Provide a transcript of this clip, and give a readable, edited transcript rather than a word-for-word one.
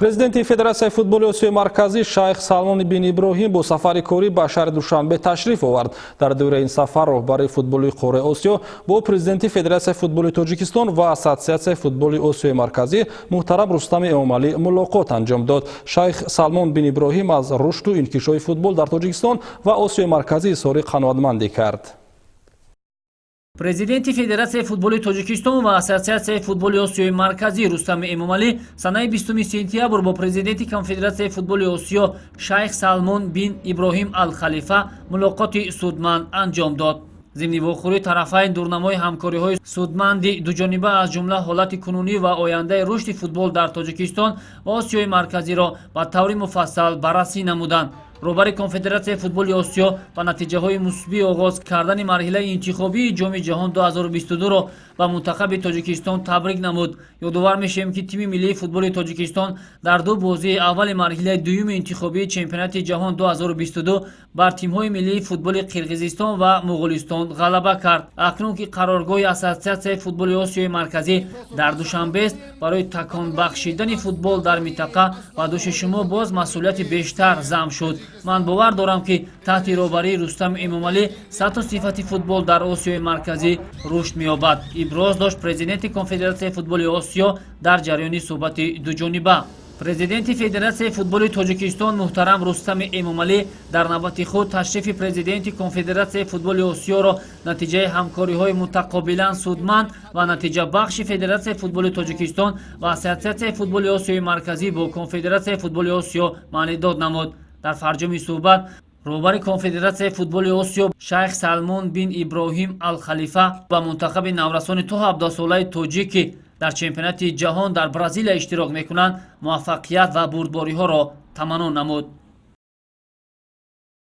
Президенти Федерацияи футболи Осиёи Марказӣ Шайх Салмон бин Иброҳим бо сафари корӣ ба шаҳри Душанбе ташриф овард. Дар давраи ин сафар роҳбари футболи Қораи Осиё бо президенти Федерацияи футболи Тоҷикистон ва Ассотсиатсияи футболи Осиёи Марказӣ муҳтарам Рустами Эмомалӣ мулоқот анҷом дод. Шайх Салмон бин Иброҳим аз рушду инкишофи футбол дар Тоҷикистон ва Осиёи Марказӣ изҳори қаноатмандӣ кард. Президенти Федерацияи футболи Тоҷикистон ва Ассотсиатсияи футболи Осиёи Марказӣ Рустами Эмомалӣ санаи 20 сентябр бо президенти Конфедератсияи футболи Осиё Шайх Салмон бин Иброҳим Ал-Халифа мулоқоти судманд анҷом дод. Зимни вохӯрӣ тарафайн дурнамои ҳамкориҳои судманди дуҷониба аз ҷумла ҳолати кунунӣ ва ояндаи рушди футбол дар Тоҷикистон ва Осиёи Марказиро ба таври муфассал баррасӣ намуданд. роҳбари Конфедератсияи футболи Осиё ба натиҷаҳои мусбии оғоз кардани марҳилаи интихобии ҷоми ҷаҳон 2022-ро ба мунтахаби Тоҷикистон табрик намуд. Ёдовар мешавем, ки тими миллии футболи Тоҷикистон дар ду бозии аввали марҳилаи дуюми интихобии чемпионати ҷаҳон 2022 бар тимҳои миллии футболи Қирғизистон ва Муғулистон ғалаба кард. Акнун ки қароргоҳи Ассотсиатсияи футболи Осиёи Марказӣ дар Душанбе аст, барои такон бахшидани футбол дар минтақа ба дӯши шумо боз масъулияти бештар зам шуд. Ман бовар дорам, ки таҳти роҳбарии Рустами Эмомалӣ сатҳу сифати футбол дар Осиёи Марказӣ рушд меёбад. Иброз дошт президенти Конфедератсияи футболи Осиё дар ҷараёни суҳбати дуҷониба. Президенти Федератсияи футболи Тоҷикистон муҳтарам Рустами Эмомалӣ дар навбати худ ташрифи президенти Конфедератсияи футболи Осиёро натиҷаи ҳамкориҳои мутақобилан судманд ва натиҷабахши Федератсияи футболи Тоҷикистон ва Ассотсиатсияи футболи Осиёи Марказӣ бо Конфедератсияи футболи Осиё маънидод намуд. Дар фарҷоми суҳбат роҳбари Конфедератсияи футболи Осиё Шайх Салмон бин Иброҳим Ал-Халифа ба мунтахаби наврасони то 17 солаи тоҷик ки дар чемпионати ҷаҳон дар Бразилия иштирок мекунанд муваффақият ва бурдбориҳоро таманнун намуд.